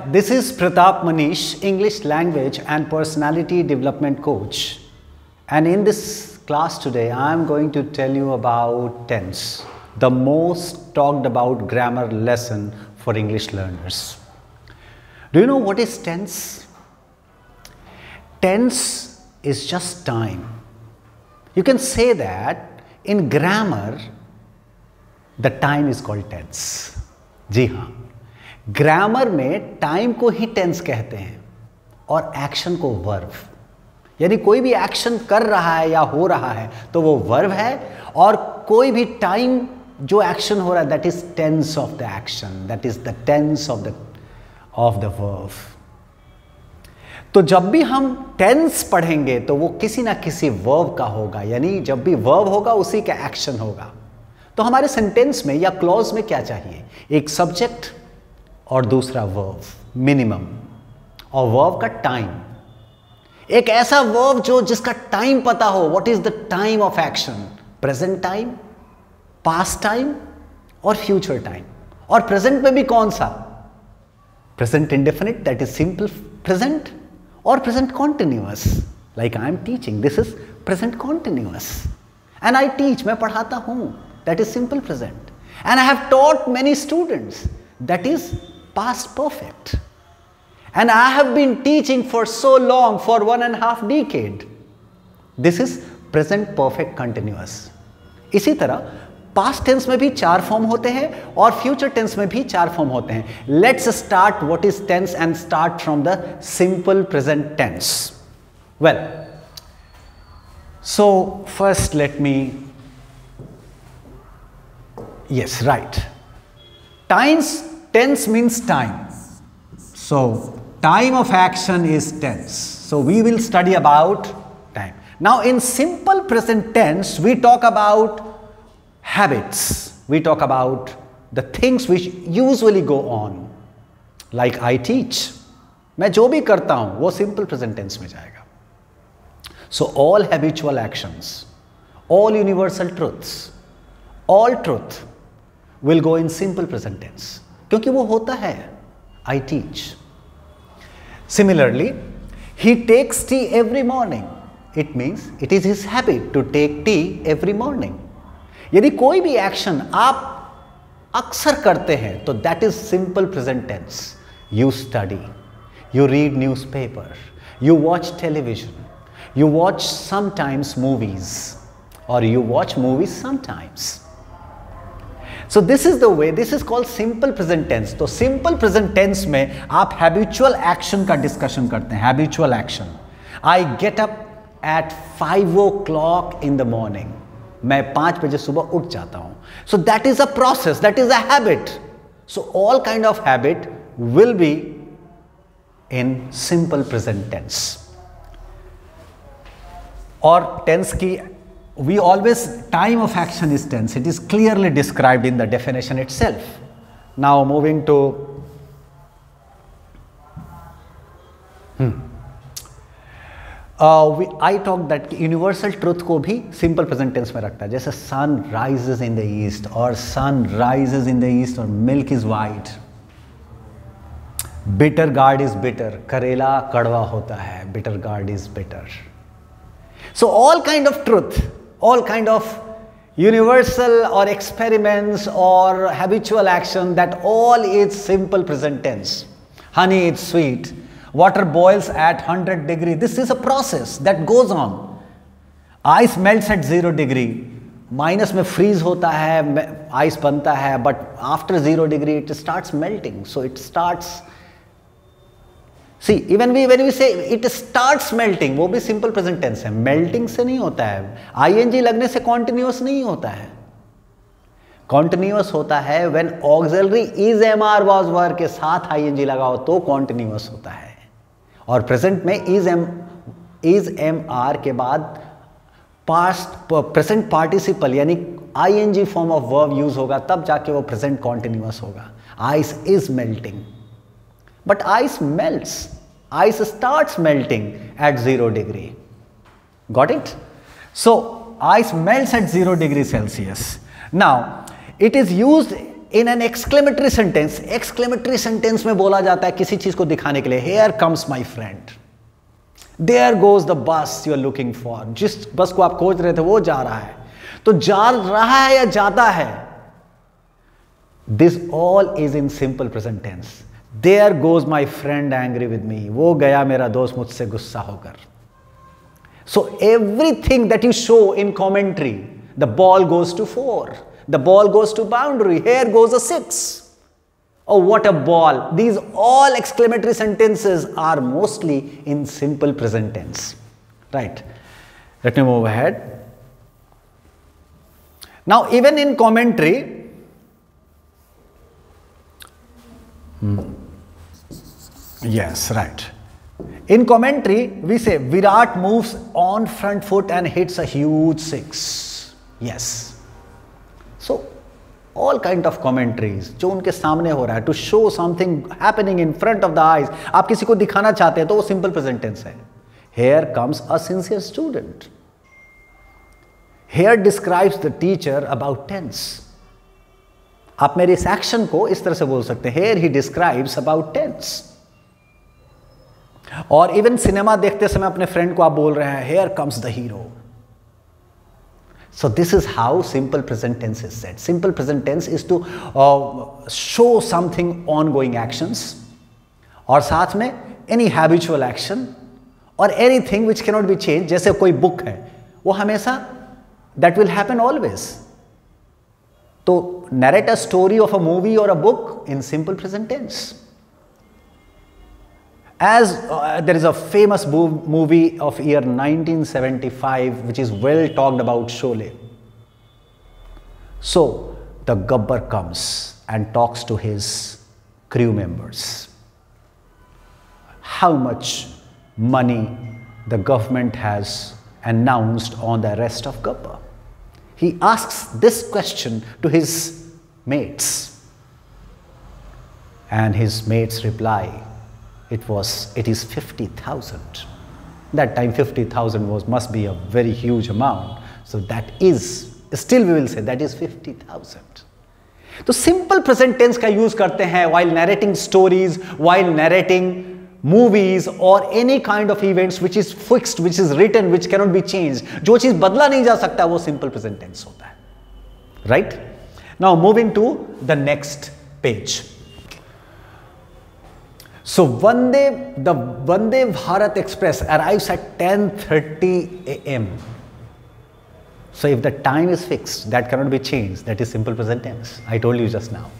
this is Pratap Manish, English language and personality development coach. And in this class today, I am going to tell you about tense, the most talked about grammar lesson for English learners. Do you know what is tense? Tense is just time. You can say that in grammar, the time is called tense. जी हाँ, grammar में time को ही tense कहते हैं और action को verb. यानी कोई भी एक्शन कर रहा है या हो रहा है तो वो वर्ब है, और कोई भी टाइम जो एक्शन हो रहा है that is tense of the action, that is the tense of the verb. तो जब भी हम टेंस पढ़ेंगे तो वो किसी ना किसी वर्ब का होगा, यानी जब भी वर्ब होगा उसी का एक्शन होगा। तो हमारे सेंटेंस में या क्लॉज में क्या चाहिए? एक सब्जेक्ट और दूसरा वर्ब मिनिमम, और वर्ब का टाइम, एक ऐसा वर्ब जो जिसका टाइम पता हो। What is the time of action? Present time, past time और फ्यूचर टाइम। और प्रेजेंट में भी कौन सा? Present indefinite, that is simple present, और present continuous, like I am teaching, this is present continuous. And I teach, मैं पढ़ाता हूं, that is simple present. And I have taught many students, that is past perfect. And I have been teaching for so long, for 1.5 decade. This is present perfect continuous. इसी तरह past tense में भी 4 form होते हैं और future tense में भी 4 form होते हैं। Let's start what is tense and start from the simple present tense. Well, so first let me, yes, right. Tense means time. So time of action is tense. So we will study about time. Now in simple present tense, we talk about habits. We talk about the things which usually go on. Like I teach. मैं जो भी करता हूं वो simple present tense में जाएगा. So all habitual actions, all universal truths, all truth will go in simple present tense. क्योंकि वो होता है, I teach. Similarly, he takes tea every morning. It means it is his habit to take tea every morning. यदि कोई भी action आप अक्सर करते हैं तो that is simple present tense. You study, you read newspaper, you watch television, you watch sometimes movies, or you watch movies sometimes. So this is the way, this is called simple present tense. तो simple present tense में आप habitual action का discussion करते हैं। habitual action, I get up at 5 o'clock in the morning. मैं 5 बजे सुबह उठ जाता हूँ। So that is a process, that is a habit. So all kind of habit will be in simple present tense. और tense की we always, time of action is tense. It is clearly described in the definition itself. Now moving to I talked that universal truth को भी simple present tense में रखता है। जैसे sun rises in the east, और sun rises in the east, और milk is white. bitter gourd is bitter, करेला कड़वा होता है, bitter gourd is bitter. So all kind of truth, all kind of universal or experiments or habitual action, that all is simple present tense. Honey is sweet, water boils at 100 degree. This is a process that goes on. Ice melts at 0 degree. Minus में freeze होता है, ice बनता है, but after 0 degree it starts melting. So it starts, see, even when we say it starts melting, वो भी simple present tense है। melting से नहीं होता है, ing लगने से continuous नहीं होता है। continuous होता है when auxiliary is mr was were के साथ ing लगाओ तो continuous होता है, और present में is mr के बाद past present participle यानी ing form of verb use होगा, तब जाके वो present continuous होगा। ice is melting. But ice melts. Ice starts melting at 0 degree. Got it? So ice melts at 0 degree Celsius. Now it is used in an exclamatory sentence में बोला जाता है किसी चीज को दिखाने के लिए, here comes my friend, there goes the bus you are looking for, जिस बस को आप खोज रहे थे वो जा रहा है, तो जा रहा है या जाता है, this all is in simple present tense. There goes my friend angry with me, वो गया मेरा दोस्त मुझसे गुस्सा होकर। So everything that you show in commentary, the ball goes to 4, the ball goes to boundary, here goes a 6. Oh, what a ball. These all exclamatory sentences are mostly in simple present tense. Right. Let me move ahead. Now, even in commentary, yes, right. In commentary, we say Virat moves on front foot and hits a huge 6. Yes. So, all kind of commentaries जो उनके सामने हो रहा है, to show something happening in front of the eyes, आप किसी को दिखाना चाहते हैं तो वो simple present tense है। Here comes a sincere student. Here describes the teacher about tense. आप मेरे इस एक्शन को इस तरह से बोल सकते हैं, Here he describes about tense. और इवन सिनेमा देखते समय अपने फ्रेंड को आप बोल रहे हैं, Here comes the hero. So this is how simple present tense is said. Simple present tense is to show something ongoing actions, और साथ में any habitual action or anything which cannot be changed. जैसे कोई book है, वो हमेशा that will happen always. तो narrate a story of a movie or a book in simple present tense. As there is a famous movie of year 1975 which is well talked about, Sholay. So the Gabbar comes and talks to his crew members. How much money the government has announced on the arrest of Gabbar. He asks this question to his mates, and his mates reply, it is 50,000. That time 50,000 must be a very huge amount. So that is, still we will say that is 50,000. तो simple present tense का use करते हैं while narrating stories, while narrating movies or any kind of events which is fixed, which is written, which cannot be changed. जो चीज बदला नहीं जा सकता वो simple present tense होता है. Right? Now moving to the next page. So the Vande Bharat Express arrives at 10:30 a.m. So if the time is fixed, that cannot be changed. That is simple present tense. I told you just now.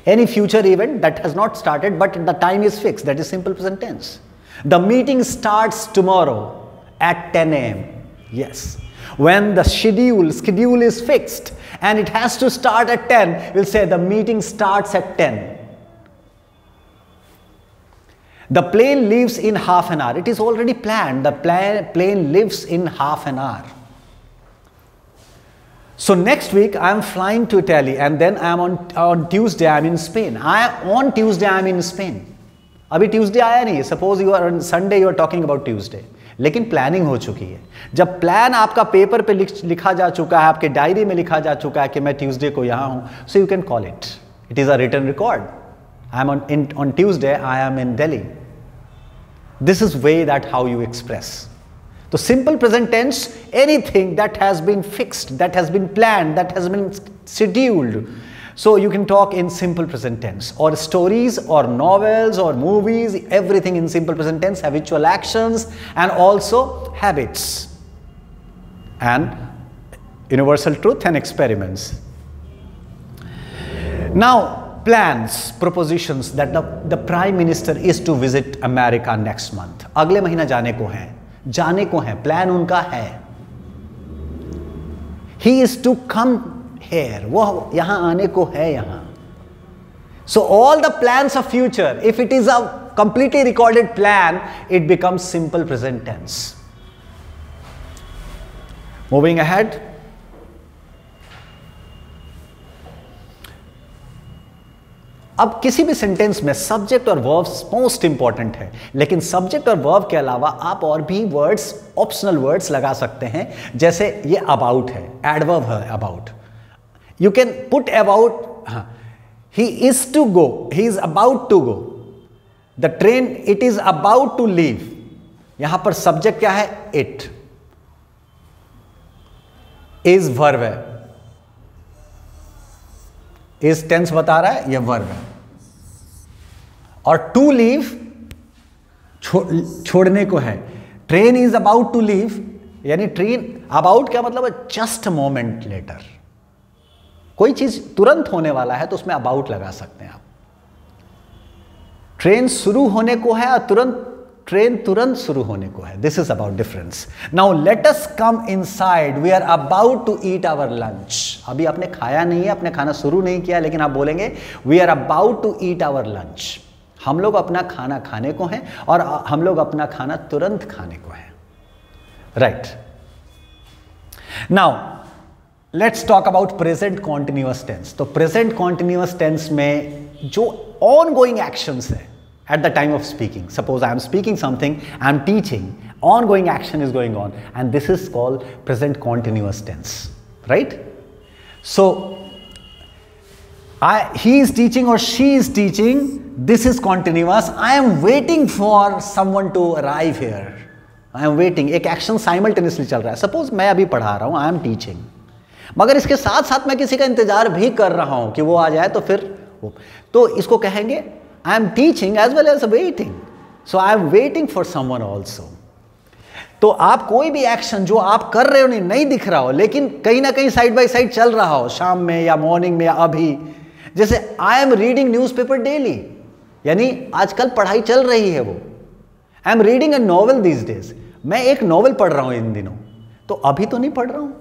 Any future event that has not started but the time is fixed, that is simple present tense. The meeting starts tomorrow at 10 a.m. Yes. When the schedule is fixed and it has to start at 10, we'll say the meeting starts at 10. The plane leaves in half an hour. It is already planned. The plane leaves in half an hour. So next week I am flying to Italy and then I am on Tuesday I am in Spain. On Tuesday I am in Spain. अभी Tuesday आया नहीं. Suppose you are on Sunday, you are talking about Tuesday. लेकिन planning हो चुकी है. जब plan आपका paper पे लिखा जा चुका है, आपके डायरी में लिखा जा चुका है कि मैं ट्यूसडे को यहाँ हूँ, so you can call it. It is a written record. I am on Tuesday I am in Delhi. This is way that how you express. So simple present tense, anything that has been fixed, that has been planned, that has been scheduled. So you can talk in simple present tense, or stories or novels or movies, everything in simple present tense, habitual actions and also habits and universal truth and experiments. Now plans, propositions that the Prime Minister is to visit America next month. अगले महीना जाने को है, plan उनका है. He is to come here, वो यहाँ आने को है यहाँ. So all the plans of future, if it is a completely recorded plan, it becomes simple present tense. Moving ahead. अब किसी भी सेंटेंस में सब्जेक्ट और वर्ब्स मोस्ट इंपॉर्टेंट है, लेकिन सब्जेक्ट और वर्ब के अलावा आप और भी वर्ड्स, ऑप्शनल वर्ड्स लगा सकते हैं. जैसे ये अबाउट है, एडवर्ब है about. You can put about, he is to go, he is about to go. The train, it is about to leave. यहां पर सब्जेक्ट क्या है? It. Is verb है. Is tense बता रहा है, यह verb है. और to leave छोड़ने को है. Train is about to leave, यानी ट्रेन अबाउट क्या मतलब है? Just a moment later. कोई चीज तुरंत होने वाला है तो उसमें अबाउट लगा सकते हैं आप. ट्रेन शुरू होने को है और ट्रेन तुरंत शुरू होने को है. This is about difference. Now let us come inside, we are about to eat our lunch. अभी आपने खाया नहीं है, आपने खाना शुरू नहीं किया, लेकिन आप बोलेंगे we are about to eat our lunch. हम लोग अपना खाना खाने को हैं और हम लोग अपना खाना तुरंत खाने को है. Right. Now let's talk about present continuous tense. तो प्रेजेंट कॉन्टिन्यूअस टेंस में जो ऑन गोइंग एक्शंस है at the time of speaking. Suppose I am speaking something, I am teaching, ongoing action is going on, and this is called present continuous tense, right? So he is teaching or she is teaching, this is continuous. I am waiting for someone to arrive here. I am waiting. एक action simultaneously चल रहा है. Suppose मैं अभी पढ़ा रहा हूँ, I am teaching, मगर इसके साथ साथ मैं किसी का इंतजार भी कर रहा हूँ कि वो आ जाए, तो फिर तो इसको कहेंगे I am teaching as well as waiting. So I am waiting for someone also. तो आप कोई भी एक्शन जो आप कर रहे हो नहीं दिख रहा हो, लेकिन कहीं ना कहीं साइड बाय साइड चल रहा हो, शाम में या मॉर्निंग में या अभी, जैसे I am reading newspaper daily, यानी आजकल पढ़ाई चल रही है वो. I am reading a novel these days, मैं एक नॉवल पढ़ रहा हूं इन दिनों, तो अभी तो नहीं पढ़ रहा हूं,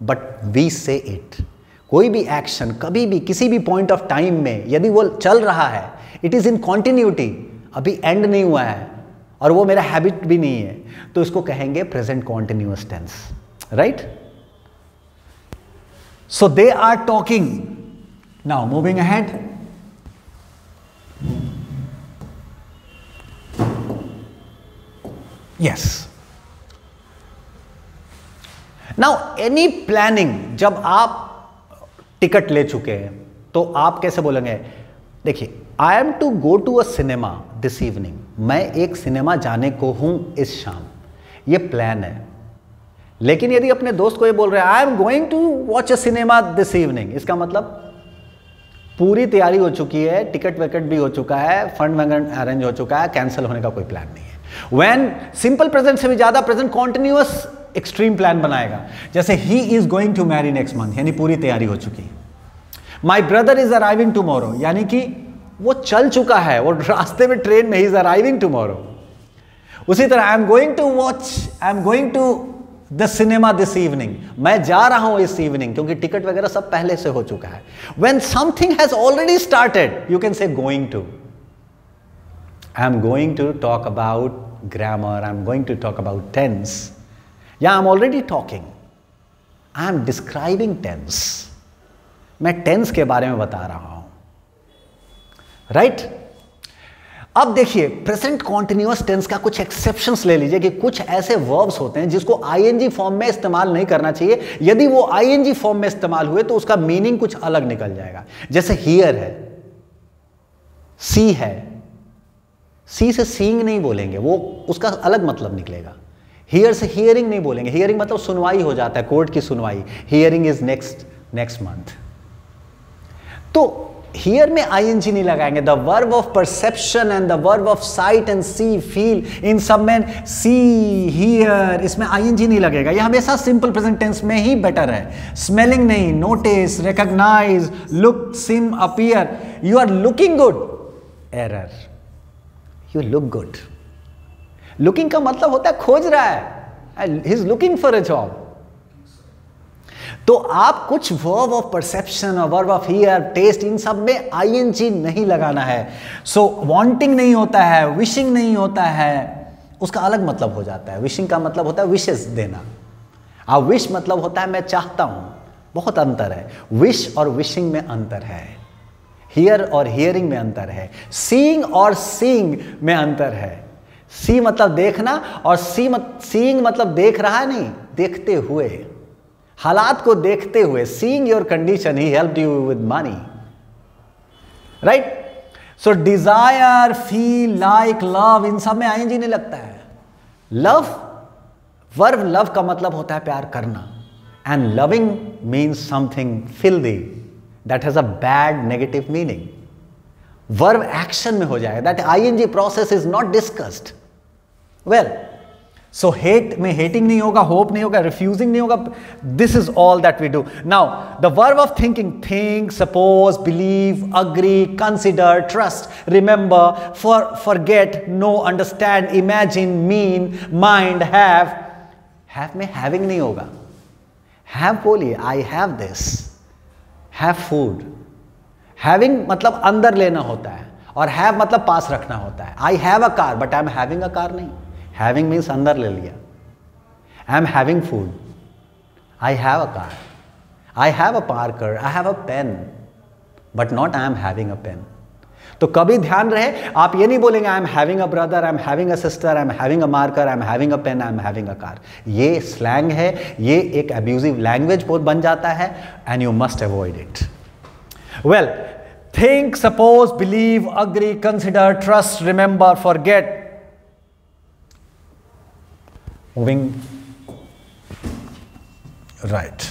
बट वी से इट. कोई भी एक्शन कभी भी किसी भी पॉइंट ऑफ टाइम में यदि वो चल रहा है, इट इज इन कॉन्टिन्यूटी, अभी एंड नहीं हुआ है और वो मेरा हैबिट भी नहीं है, तो इसको कहेंगे present continuous tense. Right. So they are talking. Now moving ahead. Yes. Now any planning, जब आप टिकट ले चुके हैं तो आप कैसे बोलेंगे? देखिए, I am to go to a cinema this evening, मैं एक सिनेमा जाने को हूं इस शाम, ये प्लान है. लेकिन यदि अपने दोस्त को ये बोल रहे हैं I am going to watch a cinema this evening, इसका मतलब पूरी तैयारी हो चुकी है, टिकट विकट भी हो चुका है, फंड वगैरह अरेंज हो चुका है, कैंसिल होने का कोई प्लान नहीं है. व्हेन सिंपल प्रेजेंट से भी ज्यादा प्रेजेंट कॉन्टिन्यूअस एक्सट्रीम प्लान बनाएगा, जैसे he is going to marry next month, यानी पूरी तैयारी हो चुकी है. My brother is arriving tomorrow, यानी कि वो चल चुका है, वो रास्ते में ट्रेन में, ही इज अराइविंग टुमारो. उसी तरह I am going to the cinema this evening, मैं जा रहा हूं इस इवनिंग, क्योंकि टिकट वगैरह सब पहले से हो चुका है. When something has already started, you can say going to. I am going to talk about grammar, I am going to talk about tense, या I am already talking, I am describing tense, मैं tense के बारे में बता रहा हूं. Right. अब देखिए, प्रेजेंट कॉन्टिन्यूअस टेंस का कुछ एक्सेप्शंस ले लीजिए कि कुछ ऐसे वर्ब्स होते हैं जिसको आईएनजी फॉर्म में इस्तेमाल नहीं करना चाहिए. यदि वो आईएनजी फॉर्म में इस्तेमाल हुए तो उसका मीनिंग कुछ अलग निकल जाएगा. जैसे हियर है, सी है, सी से सीइंग नहीं बोलेंगे, वो उसका अलग मतलब निकलेगा. हियर से हियरिंग नहीं बोलेंगे, हियरिंग मतलब सुनवाई हो जाता है, कोर्ट की सुनवाई. Hearing is next month. तो हियर में आईएनजी नहीं लगाएंगे. The verb of perception and the verb of sight and see, feel, इन सब में सी, हियर, इसमें आईएनजी नहीं लगेगा. ये हमेशा सिंपल प्रेजेंट टेंस में ही बेटर है. स्मेलिंग नहीं, notice, recognise, look, seem, appear. You are looking good, error, you look good. Looking का मतलब होता है खोज रहा है, he is looking for a job. तो आप कुछ वर्ब ऑफ परसेप्शन और वर्ब ऑफ हियर, टेस्ट, इन सब में आईएनजी नहीं लगाना है. सो वांटिंग नहीं होता है, विशिंग नहीं होता है, उसका अलग मतलब हो जाता है. विशिंग का मतलब होता है विशेस देना, और विश मतलब होता है मैं चाहता हूं. बहुत अंतर है, विश और विशिंग में अंतर है, हियर और हियरिंग में अंतर है, सीइंग और सीइंग में अंतर है. सी मतलब देखना और सीइंग मतलब देख रहा है नहीं, देखते हुए. हालात को देखते हुए, seeing your condition, he helped you with money, right? So desire, feel, like, love, इन सब में आईएनजी नहीं लगता है. लव, वर्ब लव का मतलब होता है प्यार करना, and loving means something filthy that has a bad negative meaning. Verb action में हो जाएगा, that ING process is not discussed. Well, so hate में हेटिंग नहीं होगा, होप नहीं होगा, रिफ्यूजिंग नहीं होगा. This is all that we do. Now the verb of thinking, think, suppose, believe, agree, consider, trust, remember, forget, know, understand, imagine, mean, mind, have. Have में having नहीं होगा. हैव बोलिए, I have this. Have food. Having मतलब अंदर लेना होता है, और हैव मतलब पास रखना होता है. I have a car but I am having a car नहीं. हैविंग मीन्स अंदर ले लिया. I am having food. I have a car. I have a Parker. I have a pen but not I am having a pen. तो कभी ध्यान रहे, आप ये नहीं बोलेंगे I am having a brother, I am having a sister, I am having a marker, I am having a pen, I am having a car. ये slang है, ये एक अब्यूजिव लैंग्वेज बन जाता है, and you must avoid it. Well, think, suppose, believe, agree, consider, trust, remember, forget. Moving right.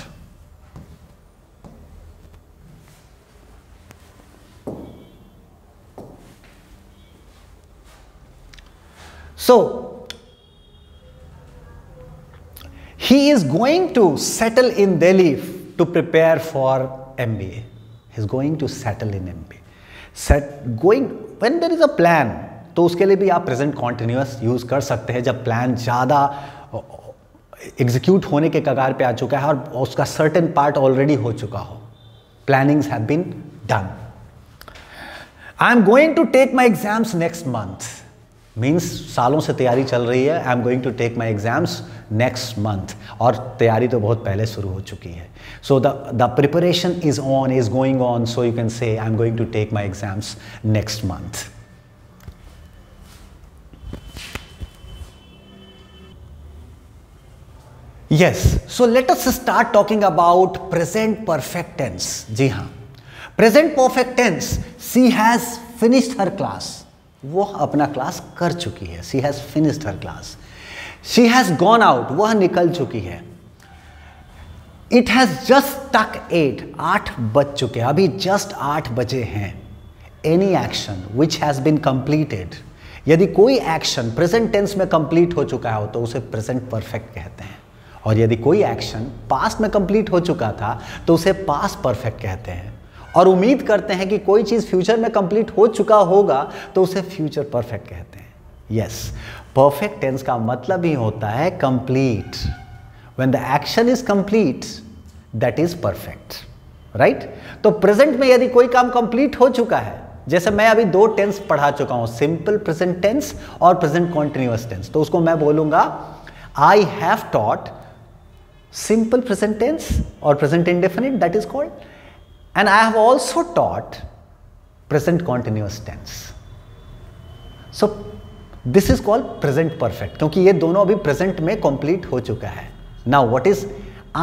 So, he is going to settle in Delhi to prepare for MBA. He is going to settle in MBA. When there is a plan, तो उसके लिए भी आप present continuous use कर सकते हैं जब plan ज़्यादा execute होने के कगार पे आ चुका है और उसका certain part already हो चुका हो. Plannings have been done. I am going to take my exams next month. Means सालों से तैयारी चल रही है. I am going to take my exams next month. और तैयारी तो बहुत पहले शुरू हो चुकी है. So the preparation is on, is going on. So you can say I am going to take my exams next month. Yes, so let us start talking about present perfect tense. जी हाँ, present perfect tense. She has finished her class. वो अपना class कर चुकी है. She has finished her class. She has gone out. वह निकल चुकी है. It has just stuck 8. 8 बज चुके हैं. अभी जस्ट 8 बजे हैं. Any action which has been completed. यदि कोई एक्शन प्रेजेंट टेंस में कंप्लीट हो चुका हो तो उसे प्रेजेंट परफेक्ट कहते हैं. और यदि कोई एक्शन पास्ट में कंप्लीट हो चुका था तो उसे पास्ट परफेक्ट कहते हैं. और उम्मीद करते हैं कि कोई चीज़ फ्यूचर में कंप्लीट हो चुका होगा तो उसे फ्यूचर परफेक्ट कहते हैं. यस, परफेक्ट टेंस का मतलब ही होता है complete. When the action is complete that is perfect, right? तो प्रेजेंट में यदि कोई काम कंप्लीट हो चुका है, जैसे मैं अभी 2 टेंस पढ़ा चुका हूं, सिंपल प्रेजेंट टेंस और प्रेजेंट कॉन्टिन्यूअस टेंस, तो उसको मैं बोलूंगा I have taught simple present tense और present indefinite, that is called. And I have also taught present continuous tense. So this is called present perfect, क्योंकि ये दोनों अभी present में complete हो चुका है. Now what is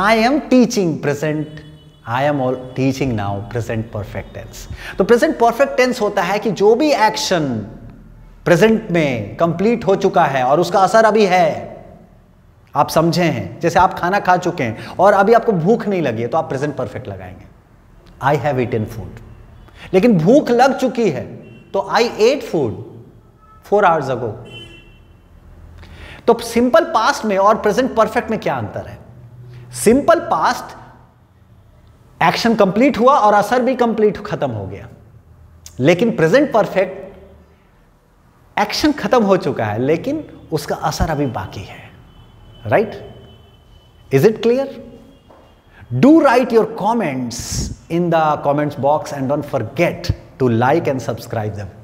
I am teaching present, I am all teaching now present perfect tense. तो present perfect tense होता है कि जो भी action present में complete हो चुका है और उसका असर अभी है, आप समझे हैं. जैसे आप खाना खा चुके हैं और अभी आपको भूख नहीं लगी है तो आप present perfect लगाएंगे. I have eaten food. लेकिन भूख लग चुकी है तो I ate food 4 hours ago. तो सिंपल पास्ट में और प्रेजेंट परफेक्ट में क्या अंतर है? सिंपल पास्ट एक्शन कंप्लीट हुआ और असर भी कंप्लीट खत्म हो गया, लेकिन प्रेजेंट परफेक्ट एक्शन खत्म हो चुका है लेकिन उसका असर अभी बाकी है. Right? Is it clear? Do write your comments in the comments box and don't forget to like and subscribe them.